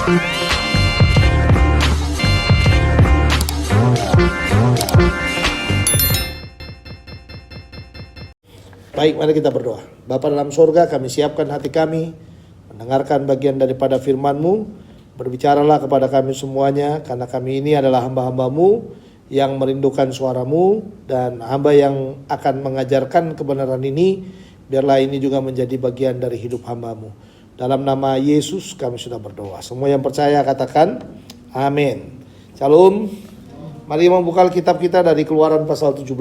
Baik, mari kita berdoa. Bapa dalam sorga, kami siapkan hati kami mendengarkan bagian daripada firman-Mu. Berbicaralah kepada kami semuanya, karena kami ini adalah hamba-hamba-Mu yang merindukan suara-Mu, dan hamba yang akan mengajarkan kebenaran ini, biarlah ini juga menjadi bagian dari hidup hamba-Mu. Dalam nama Yesus kami sudah berdoa. Semua yang percaya katakan amin. Shalom. Mari membuka kitab kita dari Keluaran pasal 17.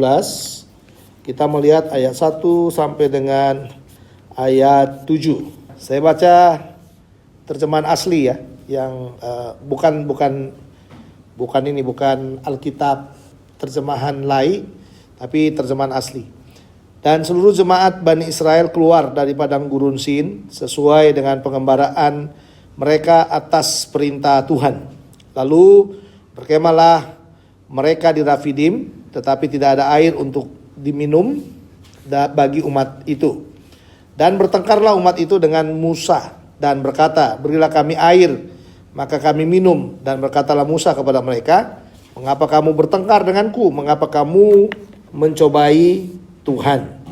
Kita melihat ayat 1 sampai dengan ayat 7. Saya baca terjemahan asli ya, yang bukan Alkitab terjemahan lai, tapi terjemahan asli. Dan seluruh jemaat Bani Israel keluar dari padang gurun Sin sesuai dengan pengembaraan mereka atas perintah Tuhan. Lalu berkemahlah mereka di Rafidim, tetapi tidak ada air untuk diminum bagi umat itu. Dan bertengkarlah umat itu dengan Musa dan berkata, berilah kami air, maka kami minum. Dan berkatalah Musa kepada mereka, mengapa kamu bertengkar denganku? Mengapa kamu mencobai Tuhan?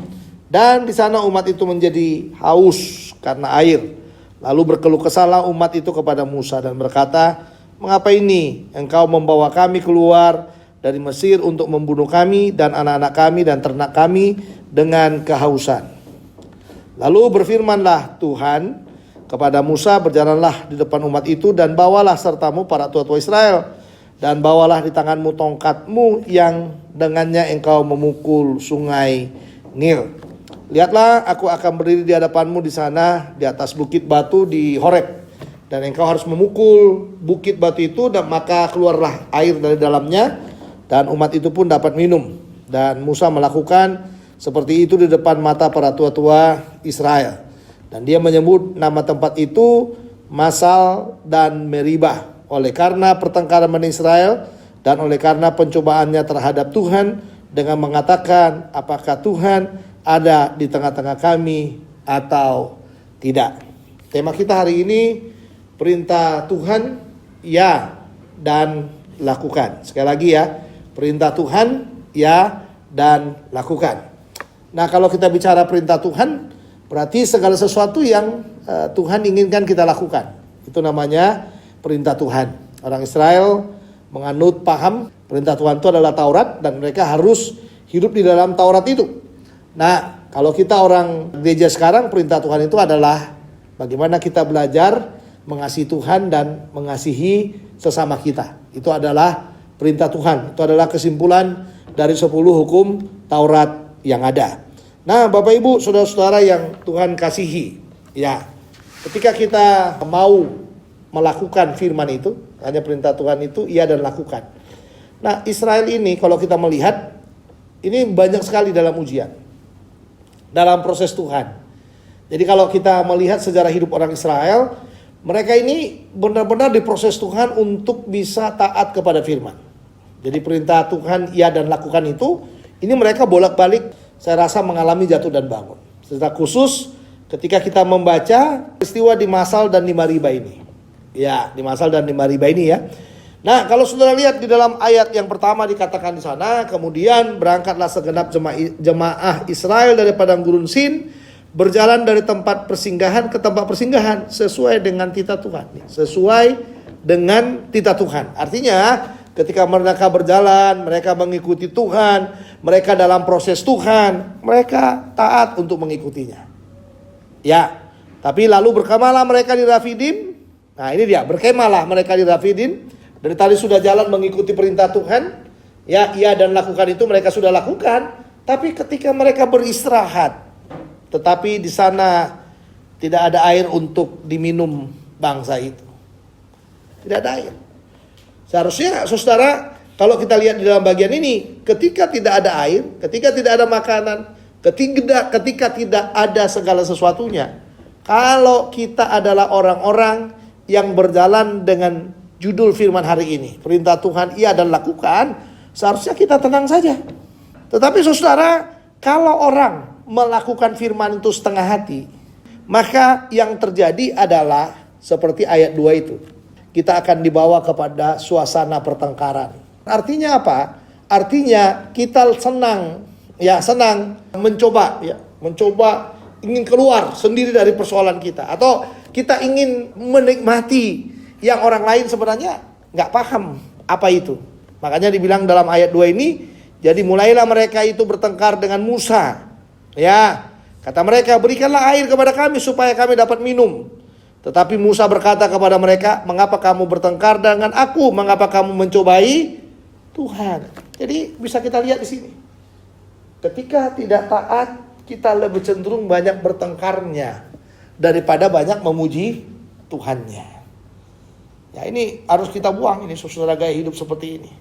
Dan di sana umat itu menjadi haus karena air. Lalu berkeluh kesahlah umat itu kepada Musa dan berkata, mengapa ini engkau membawa kami keluar dari Mesir untuk membunuh kami dan anak-anak kami dan ternak kami dengan kehausan? Lalu berfirmanlah Tuhan kepada Musa, berjalanlah di depan umat itu dan bawalah sertamu para tua-tua Israel, dan bawalah di tanganmu tongkatmu yang dengannya engkau memukul sungai Nil. Lihatlah, aku akan berdiri di hadapanmu di sana di atas bukit batu di Horeb, dan engkau harus memukul bukit batu itu, dan maka keluarlah air dari dalamnya, dan umat itu pun dapat minum. Dan Musa melakukan seperti itu di depan mata para tua-tua Israel. Dan dia menyebut nama tempat itu Masal dan Meribah, oleh karena pertengkaran Bani Israel dan oleh karena pencobaannya terhadap Tuhan dengan mengatakan, apakah Tuhan ada di tengah-tengah kami atau tidak. Tema kita hari ini, perintah Tuhan ya dan lakukan. Sekali lagi ya, perintah Tuhan ya dan lakukan. Nah, kalau kita bicara perintah Tuhan, berarti segala sesuatu yang Tuhan inginkan kita lakukan. Itu namanya perintah Tuhan. Orang Israel menganut paham perintah Tuhan itu adalah Taurat, dan mereka harus hidup di dalam Taurat itu. Nah, kalau kita orang gereja sekarang, perintah Tuhan itu adalah bagaimana kita belajar mengasihi Tuhan dan mengasihi sesama kita. Itu adalah perintah Tuhan. Itu adalah kesimpulan dari 10 hukum Taurat yang ada. Nah, Bapak Ibu, saudara-saudara yang Tuhan kasihi, ya, ketika kita mau melakukan firman itu, hanya perintah Tuhan itu iya dan lakukan. Nah, Israel ini kalau kita melihat, ini banyak sekali dalam ujian, dalam proses Tuhan. Jadi kalau kita melihat sejarah hidup orang Israel, mereka ini benar-benar diproses Tuhan untuk bisa taat kepada firman. Jadi perintah Tuhan iya dan lakukan itu, ini mereka bolak-balik saya rasa mengalami jatuh dan bangun. Secara khusus ketika kita membaca peristiwa di Masal dan di Meribah ini. Ya, di Masal dan di Meribah ini ya. Nah, kalau saudara lihat di dalam ayat yang pertama dikatakan di sana, kemudian berangkatlah segenap jemaah Israel dari padang gurun Sin, berjalan dari tempat persinggahan ke tempat persinggahan sesuai dengan titah Tuhan. Sesuai dengan titah Tuhan. Artinya ketika mereka berjalan, mereka mengikuti Tuhan, mereka dalam proses Tuhan, mereka taat untuk mengikutinya. Ya, tapi lalu berkemahlah mereka di Rafidim. Nah, ini dia, berkemahlah mereka di Rafidim. Dari tadi sudah jalan mengikuti perintah Tuhan, ya, iya dan lakukan itu mereka sudah lakukan. Tapi ketika mereka beristirahat, tetapi di sana tidak ada air untuk diminum bangsa itu. Tidak ada air. Seharusnya saudara, kalau kita lihat di dalam bagian ini, ketika tidak ada air, ketika tidak ada makanan, ketika tidak ada segala sesuatunya, kalau kita adalah orang-orang yang berjalan dengan judul firman hari ini, perintah Tuhan iya dan lakukan, seharusnya kita tenang saja. Tetapi saudara, kalau orang melakukan firman itu setengah hati, maka yang terjadi adalah seperti ayat 2 itu. kita akan dibawa kepada suasana pertengkaran. Artinya apa? Artinya kita senang mencoba ingin keluar sendiri dari persoalan kita, atau kita ingin menikmati yang orang lain sebenarnya nggak paham apa itu. Makanya dibilang dalam ayat 2 ini, jadi mulailah mereka itu bertengkar dengan Musa. Ya, kata mereka, berikanlah air kepada kami supaya kami dapat minum. Tetapi Musa berkata kepada mereka, mengapa kamu bertengkar dengan aku? Mengapa kamu mencobai Tuhan? Jadi bisa kita lihat di sini. Ketika tidak taat, kita lebih cenderung banyak bertengkarnya daripada banyak memuji Tuhannya. Ya, ini harus kita buang ini, saudara, gaya hidup seperti ini.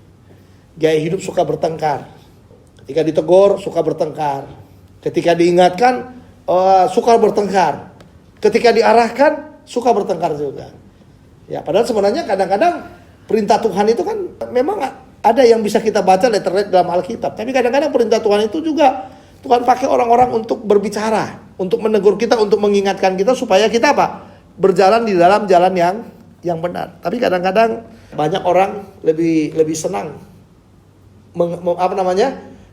Gaya hidup suka bertengkar. Ketika ditegur suka bertengkar. Ketika diingatkan suka bertengkar. Ketika diarahkan suka bertengkar juga. Ya, padahal sebenarnya kadang-kadang perintah Tuhan itu kan memang ada yang bisa kita baca letterlet dalam Alkitab. Tapi kadang-kadang perintah Tuhan itu juga Tuhan pakai orang-orang untuk berbicara, untuk menegur kita, untuk mengingatkan kita supaya kita berjalan di dalam jalan yang benar. Tapi kadang-kadang banyak orang lebih senang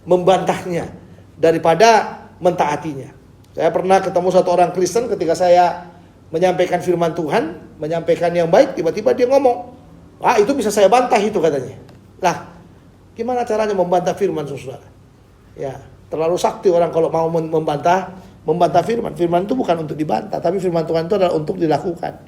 membantahnya daripada mentaatinya. Saya pernah ketemu satu orang Kristen, ketika saya menyampaikan firman Tuhan, menyampaikan yang baik, tiba-tiba dia ngomong, itu bisa saya bantah itu, katanya. Lah, gimana caranya membantah firman, saudara? Ya, terlalu sakti orang kalau mau membantah firman. Firman itu bukan untuk dibantah, tapi firman Tuhan itu adalah untuk dilakukan.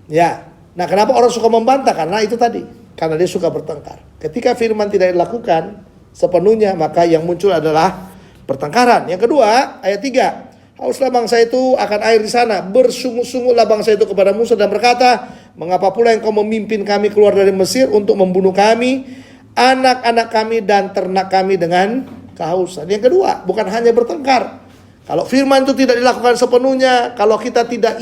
Ya. Nah, kenapa orang suka membantah? Karena itu tadi, karena dia suka bertengkar. Ketika firman tidak dilakukan sepenuhnya, maka yang muncul adalah pertengkaran. Yang kedua, ayat 3. Hauslah bangsa itu akan air di sana. Bersungut-sungutlah bangsa itu kepada Musa dan berkata, mengapa pula engkau memimpin kami keluar dari Mesir untuk membunuh kami, anak-anak kami dan ternak kami dengan kehausan. Yang kedua, bukan hanya bertengkar. Kalau firman itu tidak dilakukan sepenuhnya, kalau kita tidak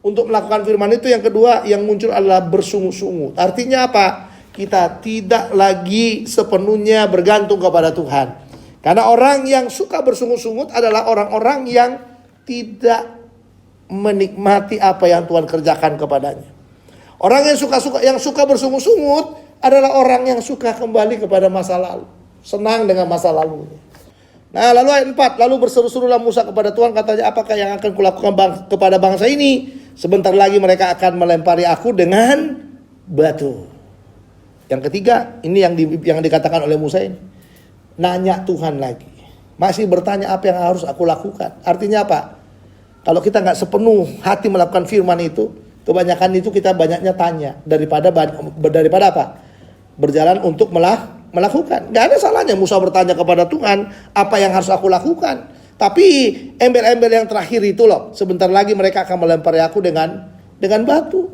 untuk melakukan firman itu, yang kedua yang muncul adalah bersungut-sungut. Artinya apa? Kita tidak lagi sepenuhnya bergantung kepada Tuhan. Karena orang yang suka bersungut-sungut adalah orang-orang yang tidak menikmati apa yang Tuhan kerjakan kepadanya. Orang yang suka bersungut-sungut adalah orang yang suka kembali kepada masa lalu, senang dengan masa lalunya. Nah, lalu ayat 4, lalu berseru-serulah Musa kepada Tuhan, katanya, apakah yang akan kulakukan kepada bangsa ini? Sebentar lagi mereka akan melempari aku dengan batu. Yang ketiga, ini yang dikatakan oleh Musa ini. Nanya Tuhan lagi. Masih bertanya apa yang harus aku lakukan. Artinya apa? Kalau kita nggak sepenuh hati melakukan firman itu, kebanyakan itu kita banyaknya tanya daripada apa? Berjalan untuk melakukan. Nggak ada salahnya Musa bertanya kepada Tuhan, apa yang harus aku lakukan. Tapi embel-embel yang terakhir itu loh, sebentar lagi mereka akan melempari aku dengan batu.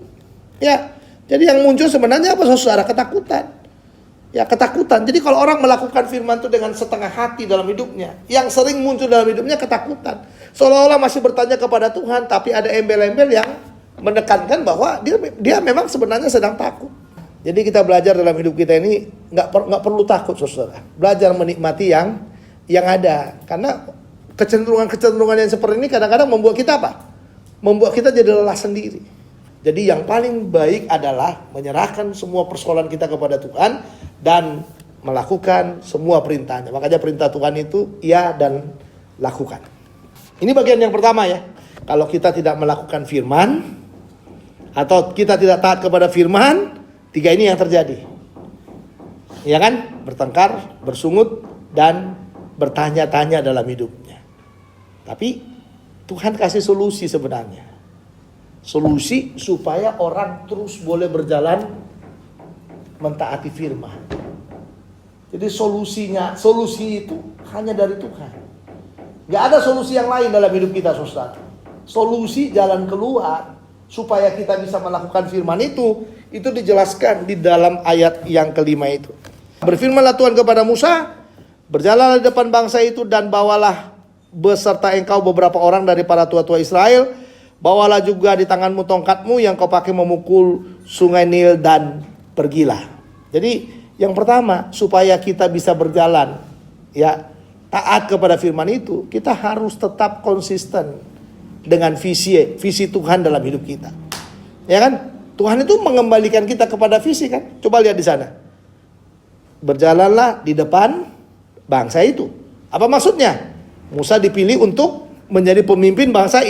Ya, jadi yang muncul sebenarnya apa, saudara? Ketakutan. Ya, ketakutan. Jadi kalau orang melakukan firman itu dengan setengah hati dalam hidupnya, yang sering muncul dalam hidupnya ketakutan. Seolah-olah masih bertanya kepada Tuhan, tapi ada embel-embel yang menekankan bahwa dia memang sebenarnya sedang takut. Jadi kita belajar dalam hidup kita ini nggak perlu takut, saudara. Belajar menikmati yang ada. Karena kecenderungan yang seperti ini kadang-kadang membuat kita apa? Membuat kita jadi lelah sendiri. Jadi yang paling baik adalah menyerahkan semua persoalan kita kepada Tuhan dan melakukan semua perintahnya. Makanya perintah Tuhan itu ya dan lakukan. Ini bagian yang pertama ya. Kalau kita tidak melakukan firman atau kita tidak taat kepada firman, 3 ini yang terjadi. Ya kan? Bertengkar, bersungut, dan bertanya-tanya dalam hidupnya. Tapi Tuhan kasih solusi sebenarnya. Solusi supaya orang terus boleh berjalan mentaati firman. Jadi solusi itu hanya dari Tuhan. Gak ada solusi yang lain dalam hidup kita, saudara. Solusi jalan keluar supaya kita bisa melakukan firman itu dijelaskan di dalam ayat yang kelima itu. Berfirmanlah Tuhan kepada Musa, berjalanlah di depan bangsa itu dan bawalah beserta engkau beberapa orang dari para tua-tua Israel. Bawalah juga di tanganmu tongkatmu yang kau pakai memukul sungai Nil dan pergilah. Jadi yang pertama, supaya kita bisa berjalan ya taat kepada firman itu, kita harus tetap konsisten dengan visi Tuhan dalam hidup kita. Ya kan? Tuhan itu mengembalikan kita kepada visi kan. Coba lihat di sana. Berjalanlah di depan bangsa itu. Apa maksudnya? Musa dipilih untuk menjadi pemimpin bangsa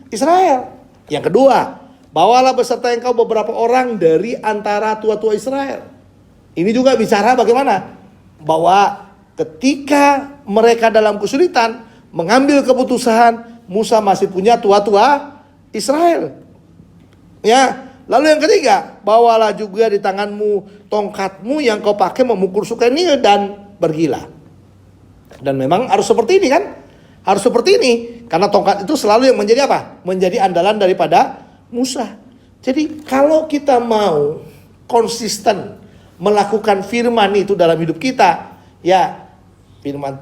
Israel. Yang kedua, bawalah beserta engkau beberapa orang dari antara tua-tua Israel. Ini juga bicara bagaimana? Bahwa ketika mereka dalam kesulitan mengambil keputusan, Musa masih punya tua-tua Israel. Ya, lalu yang ketiga, bawalah juga di tanganmu tongkatmu yang kau pakai memukul sungai Nil dan pergilah. Dan memang harus seperti ini kan? Harus seperti ini. Karena tongkat itu selalu yang menjadi apa? Menjadi andalan daripada Musa. Jadi kalau kita mau konsisten melakukan firman itu dalam hidup kita, ya firman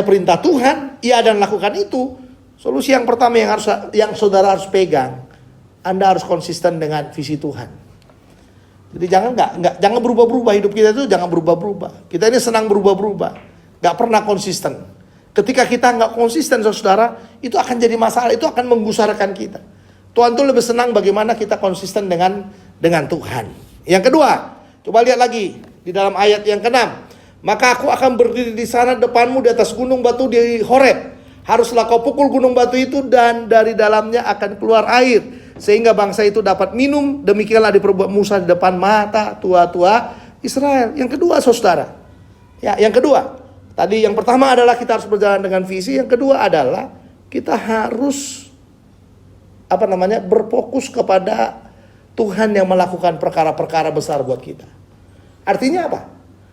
perintah Tuhan, ya dan lakukan itu. Solusi yang pertama yang saudara harus pegang, Anda harus konsisten dengan visi Tuhan. Jadi jangan berubah-berubah, hidup kita itu jangan berubah-berubah. Kita ini senang berubah-berubah, nggak pernah konsisten. Ketika kita nggak konsisten, saudara, itu akan jadi masalah, itu akan menggusarkan kita. Tuhan tuh lebih senang bagaimana kita konsisten dengan Tuhan. Yang kedua, coba lihat lagi di dalam ayat yang ke-6. Maka aku akan berdiri di sana depanmu di atas gunung batu di Horeb. Haruslah kau pukul gunung batu itu dan dari dalamnya akan keluar air, sehingga bangsa itu dapat minum. Demikianlah diperbuat Musa di depan mata tua-tua Israel. Yang kedua, saudara. Ya, yang kedua. Tadi yang pertama adalah kita harus berjalan dengan visi. Yang kedua adalah kita harus berfokus kepada Tuhan yang melakukan perkara-perkara besar buat kita. Artinya apa?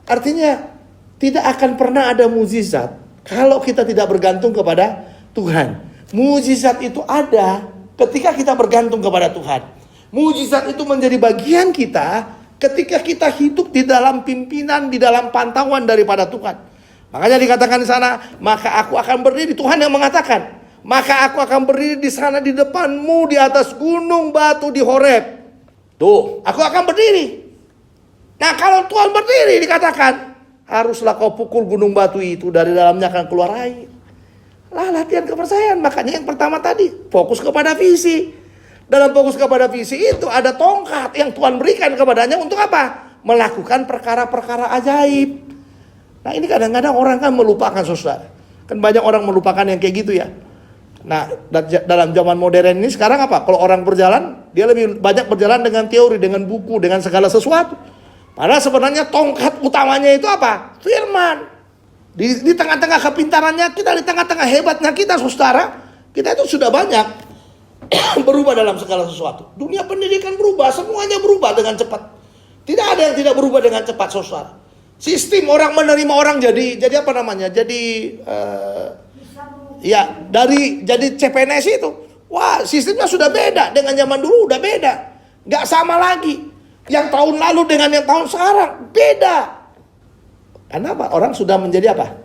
Artinya tidak akan pernah ada mukjizat kalau kita tidak bergantung kepada Tuhan. Mukjizat itu ada ketika kita bergantung kepada Tuhan. Mukjizat itu menjadi bagian kita ketika kita hidup di dalam pimpinan, di dalam pantauan daripada Tuhan. Makanya dikatakan di sana, maka aku akan berdiri. Tuhan yang mengatakan, maka aku akan berdiri di sana di depanmu di atas gunung batu di Horeb. Tuh, aku akan berdiri. Nah, kalau Tuhan berdiri dikatakan, haruslah kau pukul gunung batu itu, dari dalamnya akan keluar air. Lah, latihan kepercayaan. Makanya yang pertama tadi, fokus kepada visi. Dalam fokus kepada visi itu ada tongkat yang Tuhan berikan kepadanya untuk apa? Melakukan perkara-perkara ajaib. Nah, ini kadang-kadang orang kan melupakan, saudara. Kan banyak orang melupakan yang kayak gitu ya. Nah, dalam zaman modern ini sekarang apa? Kalau orang berjalan, dia lebih banyak berjalan dengan teori, dengan buku, dengan segala sesuatu. Padahal sebenarnya tongkat utamanya itu apa? Firman. Di tengah-tengah kepintarannya kita, di tengah-tengah hebatnya kita, saudara, kita itu sudah banyak berubah dalam segala sesuatu. Dunia pendidikan berubah, semuanya berubah dengan cepat. Tidak ada yang tidak berubah dengan cepat, saudara. Sistem orang menerima orang jadi jadi CPNS itu. Wah, sistemnya sudah beda dengan zaman dulu, udah beda. Nggak sama lagi. Yang tahun lalu dengan yang tahun sekarang beda. Karena apa? Orang sudah menjadi apa?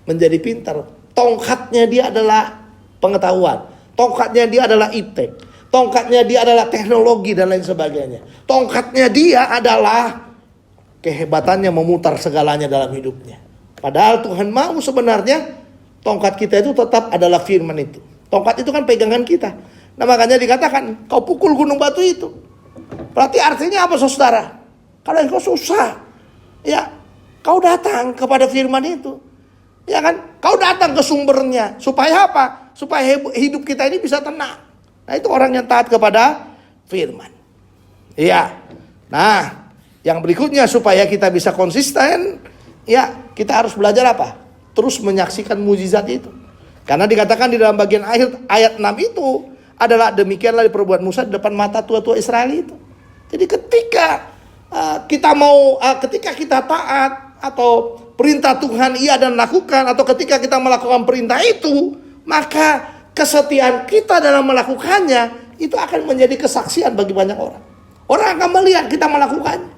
Menjadi pintar. Tongkatnya dia adalah pengetahuan. Tongkatnya dia adalah iptek. Tongkatnya dia adalah teknologi dan lain sebagainya. Tongkatnya dia adalah kehebatannya memutar segalanya dalam hidupnya. Padahal Tuhan mau sebenarnya tongkat kita itu tetap adalah firman itu. Tongkat itu kan pegangan kita. Nah, makanya dikatakan kau pukul gunung batu itu. Berarti artinya apa, saudara? Kalau engkau susah, ya kau datang kepada firman itu. Ya kan? Kau datang ke sumbernya. Supaya apa? Supaya hidup kita ini bisa tenang. Nah, itu orang yang taat kepada firman. Iya. Nah, yang berikutnya supaya kita bisa konsisten, ya kita harus belajar apa? Terus menyaksikan mukjizat itu. Karena dikatakan di dalam bagian akhir ayat 6 itu adalah demikianlah diperbuat Musa di depan mata tua-tua Israel itu. Jadi ketika ketika kita taat atau perintah Tuhan ia dan lakukan, atau ketika kita melakukan perintah itu, maka kesetiaan kita dalam melakukannya itu akan menjadi kesaksian bagi banyak orang. Orang akan melihat kita melakukannya.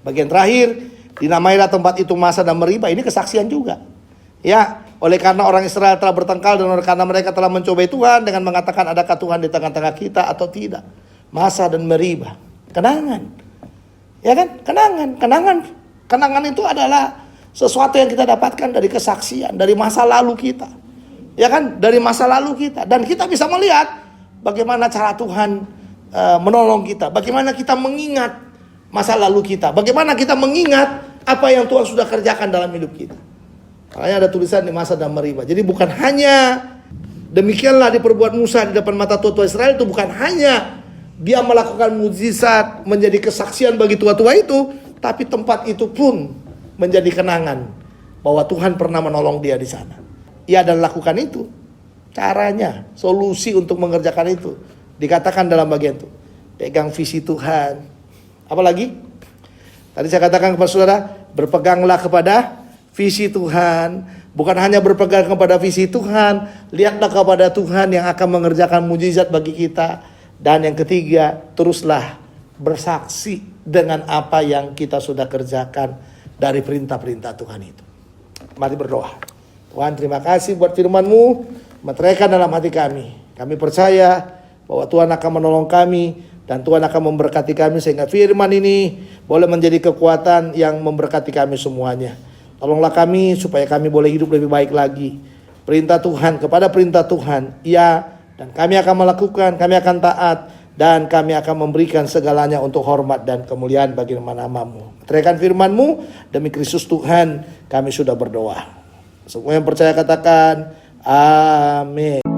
Bagian terakhir, dinamailah tempat itu Masa dan Meriba. Ini kesaksian juga. Ya, oleh karena orang Israel telah bertengkar dan karena mereka telah mencobai Tuhan dengan mengatakan adakah Tuhan di tengah-tengah kita atau tidak. Masa dan Meriba. Kenangan. Ya kan? Kenangan itu adalah sesuatu yang kita dapatkan dari kesaksian, dari masa lalu kita. Ya kan? Dari masa lalu kita. Dan kita bisa melihat bagaimana cara Tuhan menolong kita. Bagaimana kita mengingat masa lalu kita. Bagaimana kita mengingat apa yang Tuhan sudah kerjakan dalam hidup kita. Makanya ada tulisan di Masa dan Meriba. Jadi bukan hanya demikianlah diperbuat Musa di depan mata tua-tua Israel, itu bukan hanya dia melakukan mukjizat menjadi kesaksian bagi tua-tua itu, tapi tempat itu pun menjadi kenangan bahwa Tuhan pernah menolong dia di sana. Ia dan lakukan itu. Caranya, solusi untuk mengerjakan itu dikatakan dalam bagian itu. Pegang visi Tuhan. Apalagi? Tadi saya katakan kepada saudara, berpeganglah kepada visi Tuhan. Bukan hanya berpegang kepada visi Tuhan, lihatlah kepada Tuhan yang akan mengerjakan mujizat bagi kita. Dan yang ketiga, teruslah bersaksi dengan apa yang kita sudah kerjakan dari perintah-perintah Tuhan itu. Mari berdoa. Tuhan, terima kasih buat firman-Mu, meteraikan dalam hati kami. Kami percaya bahwa Tuhan akan menolong kami dan Tuhan akan memberkati kami sehingga firman ini boleh menjadi kekuatan yang memberkati kami semuanya. Tolonglah kami supaya kami boleh hidup lebih baik lagi. Perintah Tuhan kepada perintah Tuhan, ya, dan kami akan melakukan, kami akan taat, dan kami akan memberikan segalanya untuk hormat dan kemuliaan bagi nama-Mu. Meteraikan firman-Mu, demi Kristus Tuhan kami sudah berdoa. Semua yang percaya katakan amin.